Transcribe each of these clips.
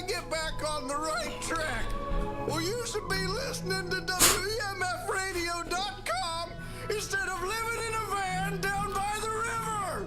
get back on the right track. Well, you should be listening to WEMFradio.com instead of living in a van down by the river.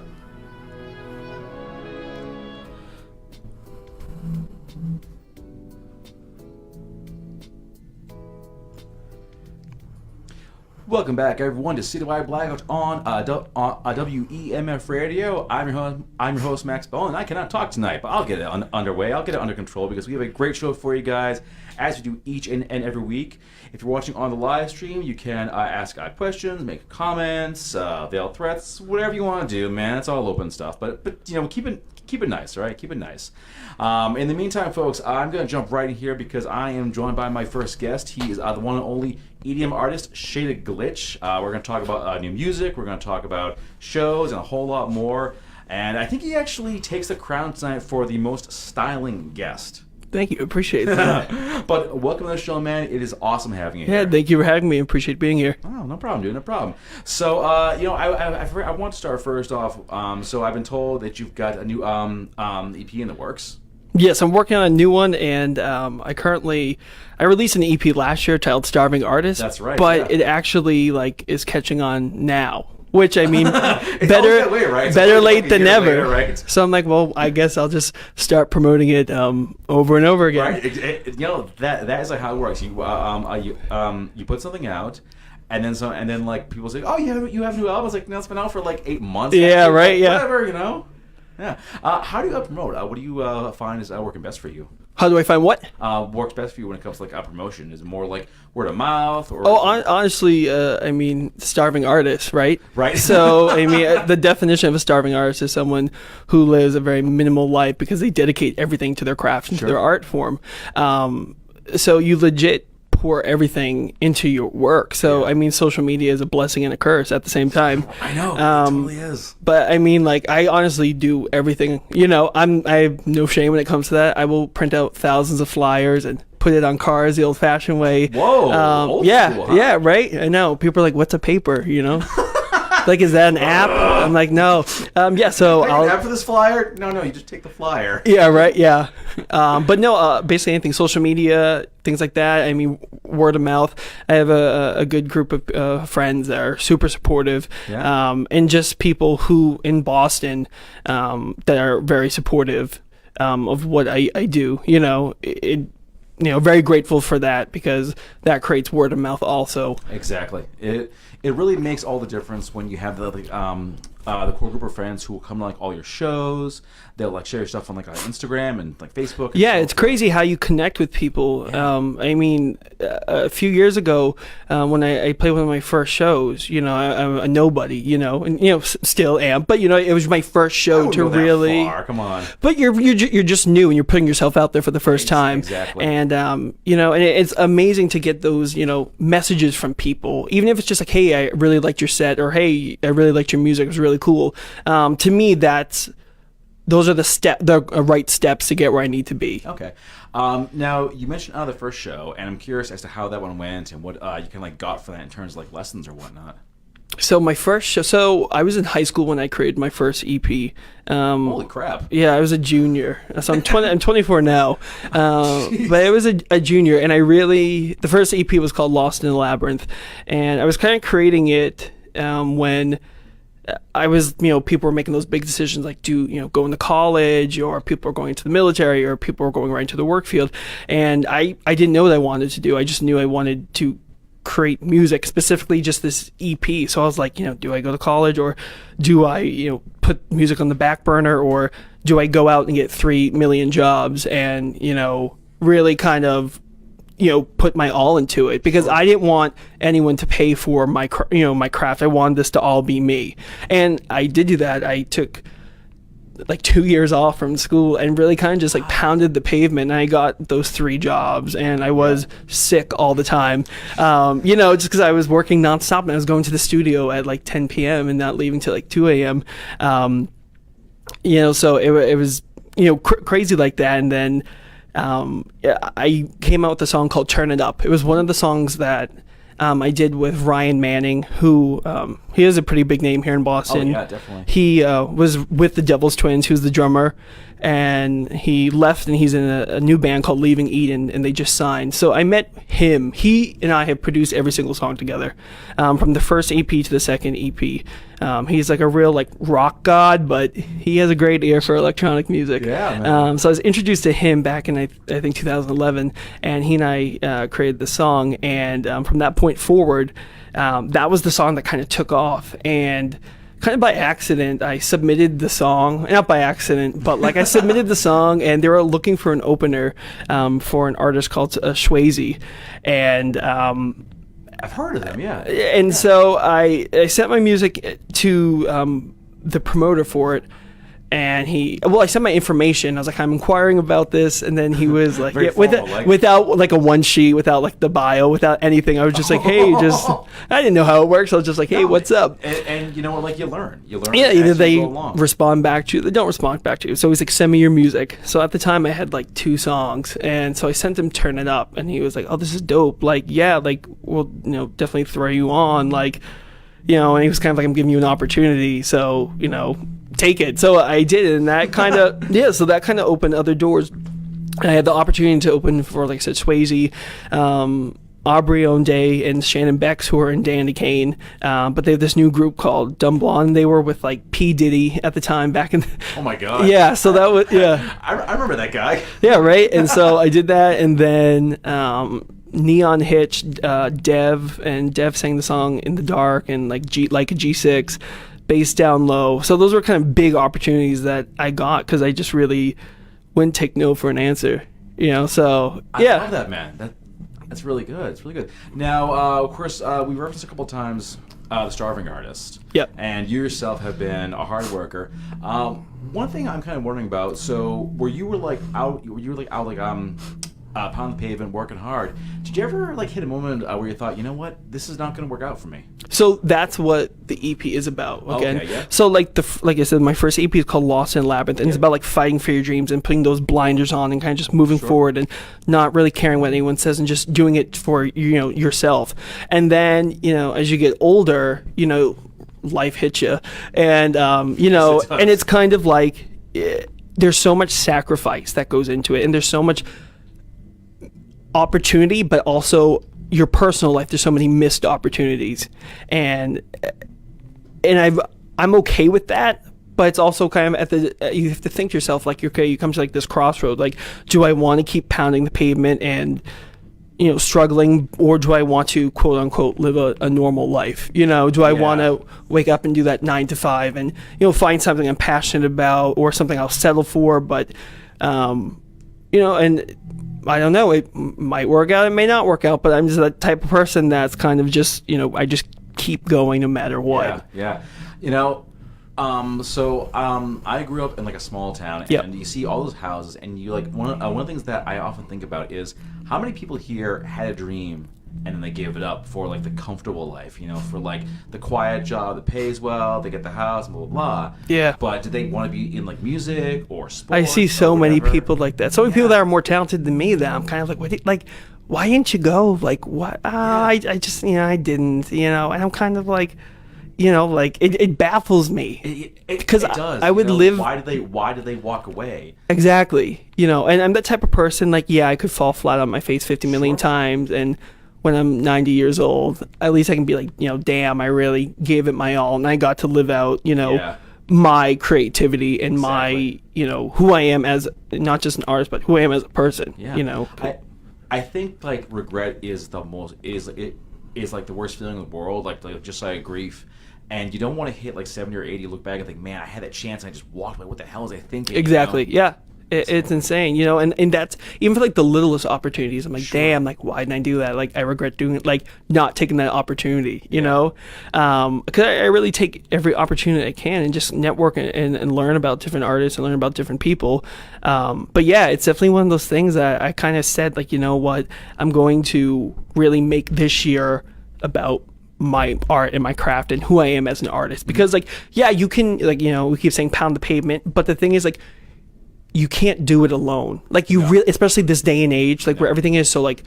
Welcome back, everyone, to Citywide Blackout on WEMF Radio. I'm your host, Max Bell, and I cannot talk tonight, but I'll get it underway. I'll get it under control because we have a great show for you guys, as we do each and every week. If you're watching on the live stream, you can ask questions, make comments, veil threats, whatever you want to do, man. It's all open stuff, but you know, keep it nice, all right? Keep it nice. In the meantime, folks, I'm going to jump right in here because I am joined by my first guest. He is the one and only EDM artist, Shaded Glitch. We're going to talk about new music. We're going to talk about shows and a whole lot more. And I think he actually takes the crown tonight for the most styling guest. Thank you. Appreciate that. But welcome to the show, man. It is awesome having you here. Yeah, thank you for having me. Appreciate being here. Oh, no problem, dude. No problem. So, you know, I want to start first off. So I've been told that you've got a new EP in the works. Yes, I'm working on a new one, and I released an EP last year titled "Starving Artist." That's right. But it actually is catching on now. Which, I mean, right? better late than never. Later, right? So I'm like, well, I guess I'll just start promoting it over and over again. Right. You know, that is like how it works. You put something out, and then like people say, oh, you have a new album. It's like, no, it's been out for like 8 months. Yeah, actually. right. Like, yeah. Whatever, you know. Yeah. How do you promote? What do you find is working best for you? How do I find what? Works best for you when it comes to like promotion? Is it more like word of mouth? Or honestly, I mean, starving artist, right? Right. So, I mean, the definition of a starving artist is someone who lives a very minimal life because they dedicate everything to their craft and to their art form. So you legit pour everything into your work. So, I mean, social media is a blessing and a curse at the same time. I know, it totally is. But I mean, like, I honestly do everything. You know, I have no shame when it comes to that. I will print out thousands of flyers and put it on cars the old-fashioned way. Whoa, old yeah, school, huh? Yeah, right. I know. People are like, "What's a paper?" You know. Like, is that an app? I'm like, no. Yeah, so I'll... an app for this flyer? No, you just take the flyer. Yeah, right, yeah. But no, basically anything, social media, things like that. I mean, word of mouth. I have a good group of friends that are super supportive. Yeah. And just people who, in Boston, that are very supportive of what I do. You know, very grateful for that because that creates word of mouth also. Exactly. It really makes all the difference when you have the core group of friends who will come to like all your shows. They'll like share your stuff on like Instagram and like Facebook. Yeah, it's crazy how you connect with people. Yeah. I mean, a few years ago, when I played one of my first shows, you know, I'm a nobody, you know, and you know, still am, but you know, it was my first show to really. Far. Come on. But you're just new and you're putting yourself out there for the first time. Exactly. And you know, and it's amazing to get those, you know, messages from people, even if it's just like, hey, I really liked your set, or hey, I really liked your music, it was really cool. To me, those are the right steps to get where I need to be. Okay. Now you mentioned the first show, and I'm curious as to how that one went and what you kind of like got for that in terms of like lessons or whatnot. So my first show. So I was in high school when I created my first EP. Holy crap! Yeah, I was a junior. So I'm 20. I'm 24 now. But it was a junior, and the first EP was called Lost in the Labyrinth, and I was kind of creating it when I was, you know, people were making those big decisions like, go into college, or people are going to the military, or people are going right into the work field. And I didn't know what I wanted to do. I just knew I wanted to create music, specifically just this EP. So I was like, you know, do I go to college, or do I, you know, put music on the back burner, or do I go out and get 3 million jobs and, you know, really kind of, you know, put my all into it, because I didn't want anyone to pay for my craft. I wanted this to all be me. And I did do that. I took like 2 years off from school and really kind of just like pounded the pavement, and I got those 3 jobs, and I was sick all the time. You know, just because I was working nonstop, and I was going to the studio at like 10 p.m. and not leaving till like 2 a.m. You know, so it was, you know, crazy like that. And then I came out with a song called Turn It Up. It was one of the songs that I did with Ryan Manning, who he has a pretty big name here in Boston. Oh yeah, definitely. He was with the Devil's Twins, who's the drummer, and he left, and he's in a new band called Leaving Eden, and they just signed. So I met him. He and I have produced every single song together, from the first EP to the second EP. He's like a real like rock god, but he has a great ear for electronic music. Yeah, man. So I was introduced to him back in I think 2011, and he and I created the song, and from that point forward, that was the song that kind of took off. And kind of by accident, I submitted the song. Not by accident, but like I submitted the song, and they were looking for an opener for an artist called Swayze, and I've heard of them, yeah. and so I sent my music to the promoter for it, and I sent my information. I was like, I'm inquiring about this, and then he was like, Very yeah, formal, without like a one sheet, without like the bio, without anything. I was just like, hey, I didn't know how it works. I was just like, hey, what's up? And you know what, like you learn. Yeah, either as they you go along. respond back to you, they don't respond back to you. So he's like, send me your music. So at the time I had like 2 songs, and so I sent him Turn It Up, and he was like, oh, this is dope. Like, yeah, like we'll definitely throw you on, like, and he was kind of like, I'm giving you an opportunity, so take it. So I did it, and that kind of so that kind of opened other doors. I had the opportunity to open for, like I said, Swayze, Aubrey O'Day, and Shannon Bex, who are in Dandy Kane, but they have this new group called Dumb Blonde. They were with like P. Diddy at the time back in Oh my god. yeah, so that was I remember that guy. yeah, right. And so I did that, and then Neon Hitch, Dev sang the song In the Dark, and like a G6, Bass Down Low. So those were kind of big opportunities that I got because I just really wouldn't take no for an answer. So yeah. I love that, man. That's really good. It's really good. Now, of course, we referenced a couple times the Starving Artist. Yep. And you yourself have been a hard worker. One thing I'm kind of wondering about. So, you were out pound the pavement, working hard. Did you ever hit a moment where you thought, you know what, this is not going to work out for me? So that's what the EP is about. Okay, yeah. So like I said, my first EP is called Lost in Labyrinth, and it's about like fighting for your dreams and putting those blinders on and kind of just moving forward and not really caring what anyone says and just doing it for yourself. And then as you get older, life hits you, and and it's kind of like there's so much sacrifice that goes into it, and there's so much opportunity, but also your personal life, there's so many missed opportunities, and I'm okay with that, but it's also kind of you have to think to yourself, like, okay, you come to like this crossroad, like, do I want to keep pounding the pavement and struggling, or do I want to quote unquote live a normal life? Do I want to wake up and do that 9 to 5 and find something I'm passionate about or something I'll settle for, but and I don't know, it might work out, it may not work out, but I'm just that type of person that's kind of just, I just keep going no matter what. Yeah. I grew up in like a small town, and you see all those houses, and you one of the things that I often think about is how many people here had a dream and then they gave it up for like the comfortable life, for like the quiet job that pays well, they get the house, blah blah blah. Yeah. But did they want to be in like music or sports? I see so many people like that. So many people that are more talented than me that I'm kind of like, why didn't you go? Like, what? I just, I didn't, and I'm kind of like, it baffles me. Because it does. I would live. Why did they walk away? Exactly. And I'm that type of person, like, yeah, I could fall flat on my face 50 million times, and when I'm 90 years old, at least I can be like, damn, I really gave it my all, and I got to live out, my creativity and my, who I am as not just an artist, but who I am as a person. Yeah. I think like regret is like the worst feeling in the world, like just like grief. And you don't want to hit like 70 or 80, look back and think, man, I had that chance and I just walked away. What the hell was I thinking? Exactly. Yeah. It's insane, and that's even for like the littlest opportunities. I'm like, damn, like, why didn't I do that? Like, I regret doing it, like not taking that opportunity, because I really take every opportunity I can and just network and learn about different artists and learn about different people. But yeah, it's definitely one of those things that I kind of said, like, you know what, I'm going to really make this year about my art and my craft and who I am as an artist. Because like, yeah, you can, like, we keep saying pound the pavement, but the thing is, like, you can't do it alone. Like, you really, especially this day and age, like where everything is so like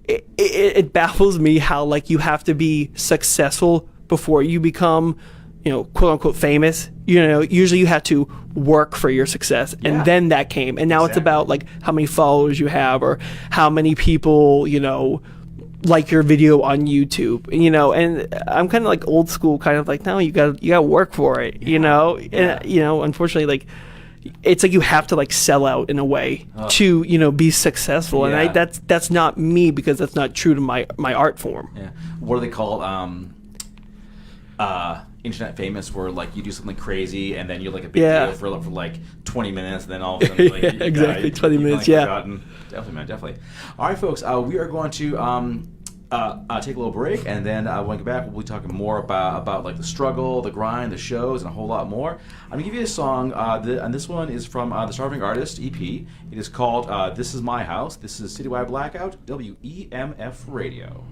it baffles me how like you have to be successful before you become, quote unquote famous. Usually you have to work for your success, and then that came. And now it's about like how many followers you have or how many people, like your video on YouTube, and I'm kind of like old school, kind of like, no, you got to work for it, and unfortunately, like, it's like you have to like sell out in a way to be successful, and that's not me, because that's not true to my art form. Yeah. What do they call internet famous, where like you do something crazy and then you're like a big deal for like 20 minutes, and then all of a sudden like, exactly 20 minutes. Forgotten. Definitely, man, definitely. All right, folks, we are going to take a little break, and then when we get back, we'll be talking more about like the struggle, the grind, the shows, and a whole lot more. I'm gonna give you a song, and this one is from the Starving Artist EP. It is called "This Is My House." This is Citywide Blackout, WEMF Radio.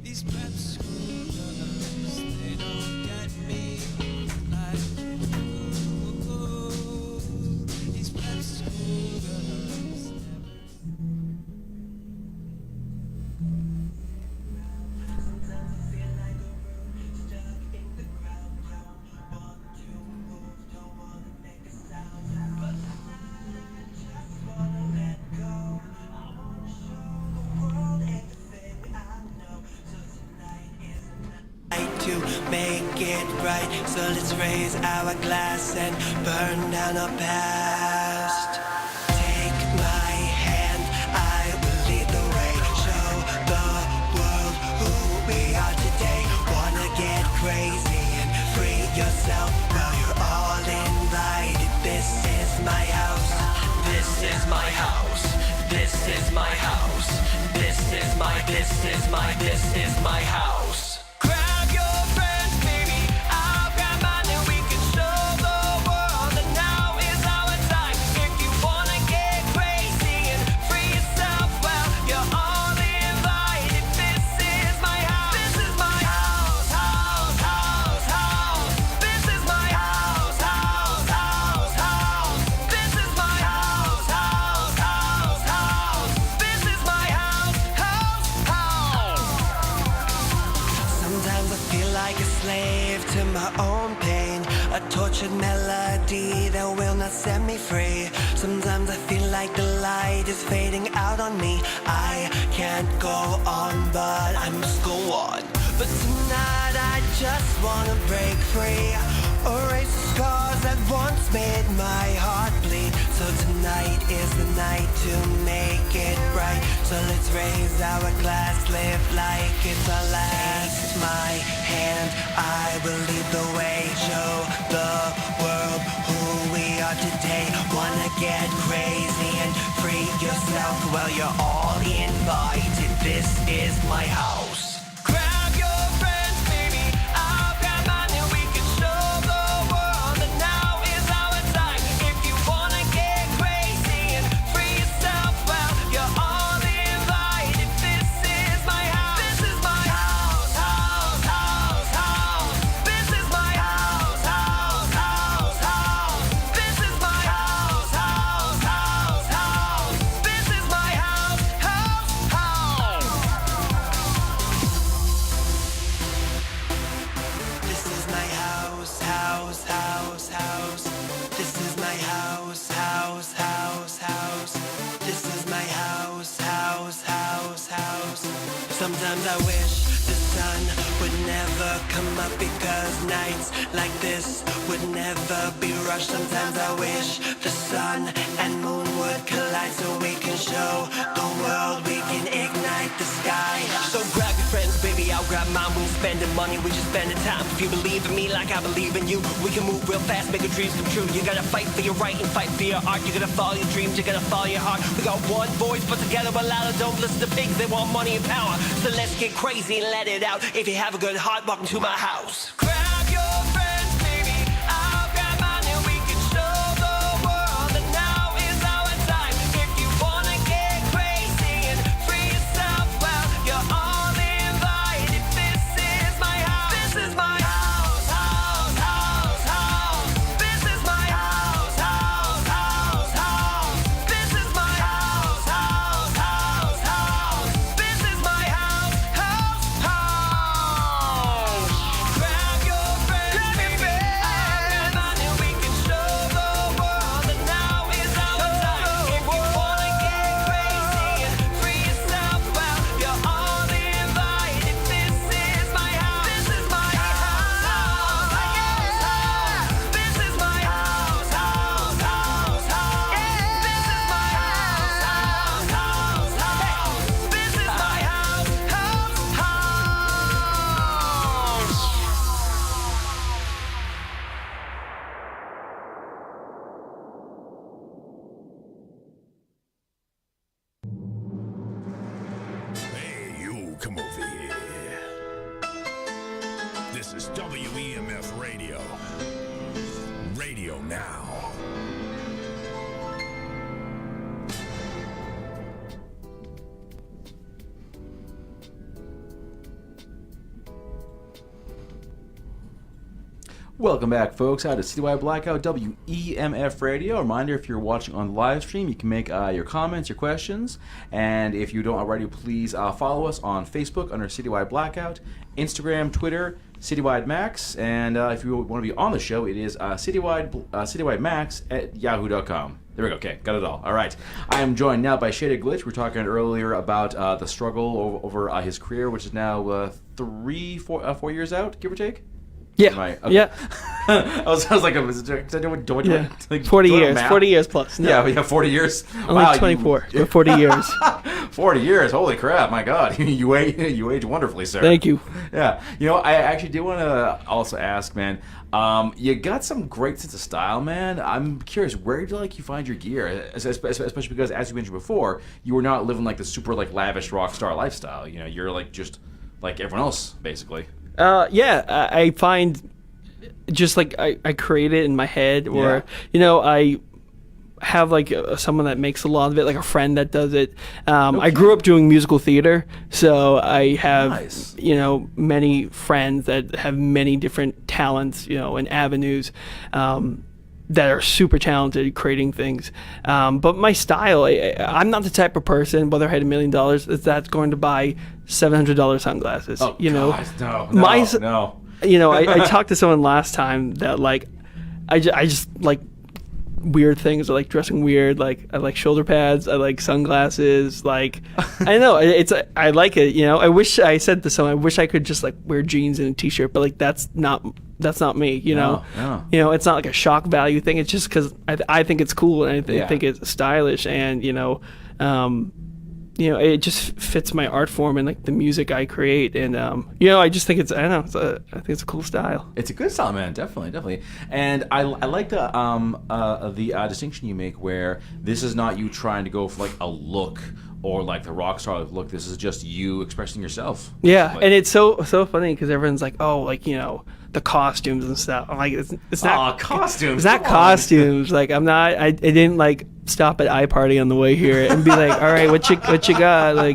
These prep schoolers, they don't get me like ooh, these prep schoolers never. Sometimes I feel like a root stuck in the ground. Don't want to move, don't wanna make a sound, but tonight I just wanna let go. I wanna show the world everything I know. So tonight is the night to make it right. So let's raise our glass and burn down our past. Take my hand, I will lead the way. Show the world who we are today. Wanna get crazy and free yourself? Well, you're all invited. This is my house. This is my house. This is my house. This is my house. Grab your friends, baby. I'll grab mine, and we can show the world that now is our time. If you wanna get crazy and free yourself, well, you're all invited. This is my house. This is my house, house, house, house. This is my house, house, house, house. This is my house, house, house, house. This is my house, house, house. Sometimes I feel like a slave to my own pain, a tortured melody that will not set me free. Sometimes I feel like the light is fading out on me. I can't go on, but I must go on. But tonight I just wanna break free, erase the scars that once made my heart bleed. So tonight is the night to make it right. So let's raise our glass, live like it's our last. Take my hand, I will lead the way. Show the world who we are today. Wanna get crazy and free yourself? Well, you're all invited. This is my house. Grab your friends, baby. I'll grab mine, and we can show the world that now is our time. If you wanna get crazy and free yourself, well, you're all invited. This is my house. This is my house, house, house, house. This is my house, house, house, house. This is my house, house, house, house. This is my house, house, house. This is my house, house, house, house. This is my house, house, house, house. This is my house, house, house, house. Sometimes I wish the sun would never come up, because nights like this would never be rushed. Sometimes I wish the sun and moon would collide, so we can show the world we can ignite the sky. So grab your friends, baby, I'll grab mind, we ain't spending money, we just spending time. If you believe in me like I believe in you, we can move real fast, make your dreams come true. You gotta fight for your right and fight for your art. You gotta follow your dreams, you gotta follow your heart. We got one voice, but together we're louder. Don't listen to pigs, they want money and power. So let's get crazy and let it out. If you have a good heart, welcome to my house. Grab your friends, baby, I'll grab mine, and we can show the world that now is our time. If you wanna get crazy and free yourself, well, you're all invited. This is my house. This is my house, house, house, house. This is my house, house, house, house. This is my house, house, house, house. This is my house, house, house. Grab your friends, baby, I'll grab mine, and we can show the world that now is our time. If you wanna get crazy and free yourself, well, you're all invited. This is my house. This is my house, house, house. This is my house, house, house, house. This is my house, house, house, house. This is my house, house, house. Hey, you, come over here. This is WEMF Radio. Radio Now. Welcome back, folks, out to Citywide Blackout, WEMF Radio. Reminder, if you're watching on the live stream, you can make your comments, your questions, and if you don't already, please follow us on Facebook under Citywide Blackout, Instagram, Twitter, Citywide Max, and if you want to be on the show, it is Citywide Max at yahoo.com. There we go. Okay, got it all. All right. I am joined now by Shaded Glitch. We were talking earlier about the struggle over his career, which is now 4 years out, give or take. Yeah. Right. Okay. Yeah. I was like, Yeah. like 40 doing years. math? 40 years plus. No. Yeah, 40 years. I'm like 24, but 40 years. 40 years. Holy crap! My God, you age wonderfully, sir. Thank you. Yeah. I actually did want to also ask, man. You got some great sense of style, man. I'm curious, where do you find your gear? Especially because, as you mentioned before, you were not living like the super lavish rock star lifestyle. You're just like everyone else, basically. Yeah, I find just I create it in my head, or I have someone that makes a lot of it, like a friend that does it. I grew up doing musical theater, so I have Nice. Many friends that have many different talents, and avenues. That are super talented at creating things. But my style, I'm not the type of person, whether I had $1 million, that's going to buy $700 sunglasses. Oh, God, no. I talked to someone last time that I just like weird things. I like dressing weird. I like shoulder pads. I like sunglasses. I know I like it. I wish I said to someone, I wish I could just wear jeans and a t-shirt, but that's not me. No. It's not like a shock value thing. It's just because I think it's cool, and I think it's stylish, and it just fits my art form and the music I create, and I just think I think it's a cool style. It's a good style, man. Definitely. And I like the distinction you make where this is not you trying to go for a look or the rock star look. This is just you expressing yourself. Yeah, and it's so funny because everyone's like, oh, the costumes and stuff. I'm like, it's not costumes. It's not costumes. I'm not. I didn't stop at iParty on the way here and be like, all right, what you got?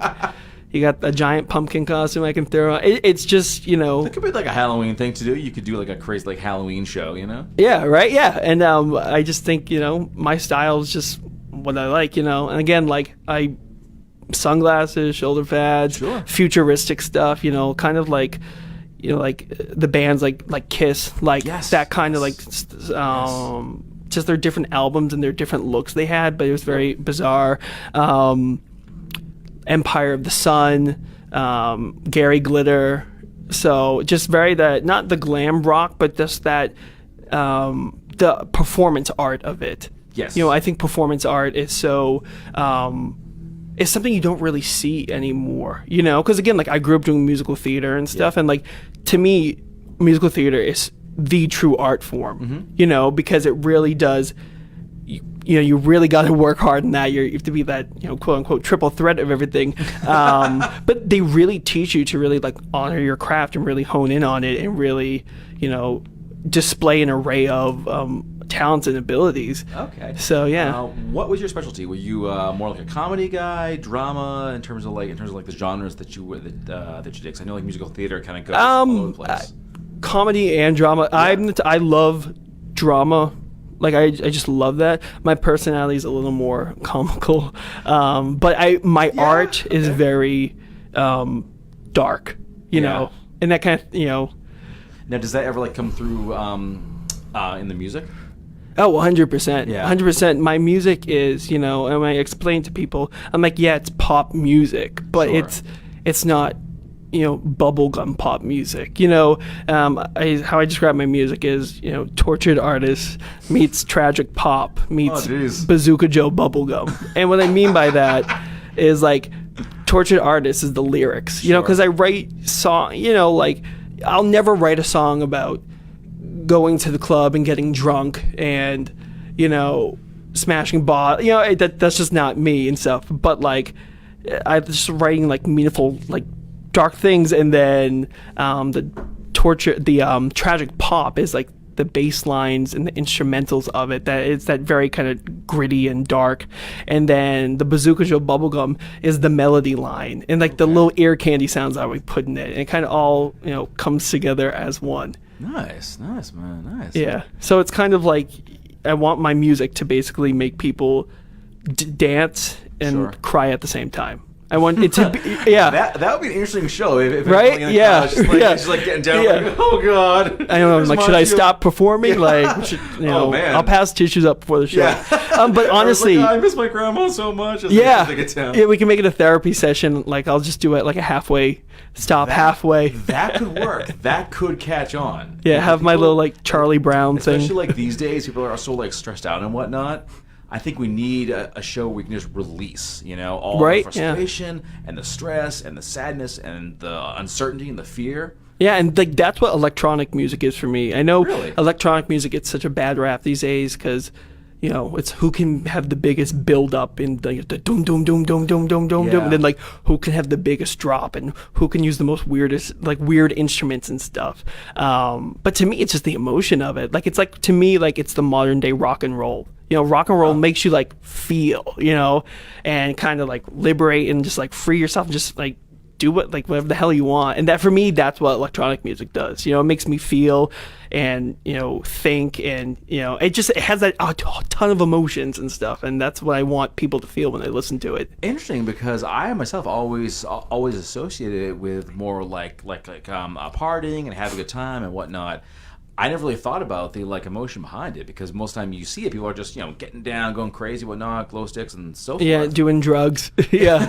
You got a giant pumpkin costume I can throw on. It's just, It could be a Halloween thing to do. You could do a crazy Halloween show, Yeah, right. Yeah, and I just think my style is just what I like, and again, I sunglasses, shoulder pads, Sure. futuristic stuff, kind of the bands like Kiss, Yes, that kind of yes. just their different albums and their different looks they had, but it was very bizarre. Empire of the Sun, Gary Glitter, so just very not the glam rock, but just that the performance art of it. Yes. I think performance art is so is something you don't really see anymore, you know, because again, like I grew up doing musical theater and stuff, and like to me musical theater is the true art form, you know, because it really does, you know, you really got to work hard in that. You have to be that, you know, quote unquote triple threat of everything. But they really teach you to really like honor your craft and really hone in on it and really, you know, display an array of talents and abilities. Okay. So yeah. What was your specialty? Were you more like a comedy guy, drama, in terms of like the genres that you that you did? 'Cause I know like musical theater kind of goes all over the place. Comedy and drama. I love drama. Like I just love that. My personality is a little more comical, but my art is very dark, you know, and that kind of, you know. Now, does that ever like come through in the music? Oh, 100%. Yeah. 100%. My music is, you know, and when I explain to people, I'm like, yeah, it's pop music, but Sure. it's not, you know, bubblegum pop music. You know, how I describe my music is, you know, tortured artist meets tragic pop meets Bazooka Joe bubblegum. And what I mean by that is like tortured artist is the lyrics, you know, because I write song, you know, like I'll never write a song about going to the club and getting drunk and, you know, smashing bottles. You know, that's just not me and stuff. But like, I'm just writing like meaningful, like dark things, and then the tragic pop is like the bass lines and the instrumentals of it. That it's that very kind of gritty and dark, and then the Bazooka Joe bubblegum is the melody line and like the little ear candy sounds that we put in it, and it kind of all, you know, comes together as one. Nice, man, nice. Yeah, so it's kind of like I want my music to basically make people dance and cry at the same time. I want it to be, yeah. That would be an interesting show, if right? Yeah, just like getting down. Like, oh god. I don't know. Like, should I stop performing? Like, you know, oh man, I'll pass tissues up before the show. Yeah. But honestly, I miss my grandma so much. Yeah, we can make it a therapy session. Like, I'll just do it like a halfway. Halfway. That could work. That could catch on. Yeah, have my little like Charlie Brown thing. Especially like these days, people are so like stressed out and whatnot. I think we need a show where we can just release, you know, all the frustration and the stress and the sadness and the uncertainty and the fear. Yeah, and like that's what electronic music is for me. I know electronic music gets such a bad rap these days because, you know, it's who can have the biggest build up in the doom doom doom doom doom doom doom doom, and then like who can have the biggest drop and who can use the most weirdest like weird instruments and stuff. But to me, it's just the emotion of it. Like it's like to me like it's the modern day rock and roll. You know, rock and roll makes you like feel, you know, and kind of like liberate and just like free yourself and just like do whatever the hell you want. And that for me, that's what electronic music does. You know, it makes me feel and, you know, think, and, you know, it has that a ton of emotions and stuff. And that's what I want people to feel when they listen to it. Interesting, because I myself always associated it with more like partying and having a good time and whatnot. I never really thought about the like emotion behind it, because most of the time you see it, people are just, you know, getting down, going crazy, whatnot, glow sticks and so forth. Yeah, doing drugs. Yeah,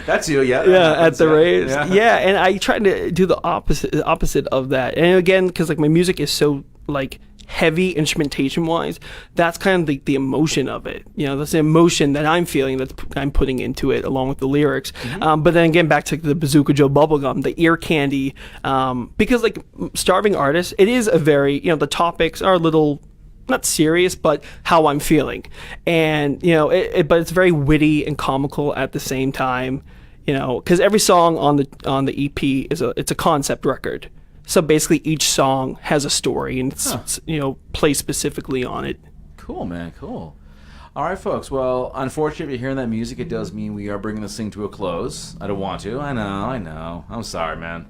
that's you. Yeah, yeah, at the raves. Yeah, and I try to do the opposite of that. And again, because like my music is so like heavy instrumentation wise, that's kind of the emotion of it. You know, that's the emotion that I'm feeling, that I'm putting into it along with the lyrics. But then again, back to the Bazooka Joe bubblegum, the ear candy, because like Starving Artist, it is a very, you know, the topics are a little not serious, but how I'm feeling, and you know, but it's very witty and comical at the same time. You know, because every song on the EP it's a concept record. So basically, each song has a story, and it's you know, plays specifically on it. Cool, man. Cool. All right, folks. Well, unfortunately, if you're hearing that music, it does mean we are bringing this thing to a close. I don't want to. I know. I'm sorry, man.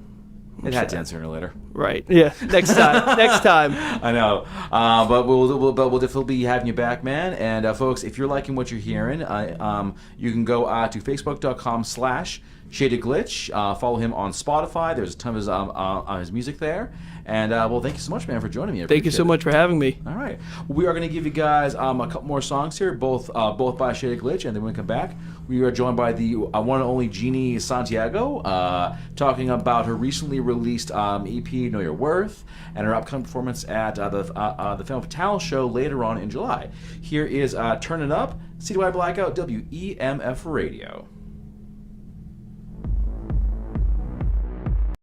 It had to end sooner or later. Right. Yeah. Next time. Next time. I know. But we'll definitely be having you back, man. And folks, if you're liking what you're hearing, you can go to facebook.com/ShadedGlitch. Follow him on Spotify. There's a ton of his music there. And well, thank you so much, man, for joining me. Thank you so much for having me. All right. We are going to give you guys a couple more songs here, both by Shaded Glitch, and then when we come back, we are joined by the one and only Jeannie Santiago, talking about her recently released EP, Know Your Worth, and her upcoming performance at the Film Fatale show later on in July. Here is Turn It Up, Citywide Blackout, WEMF Radio.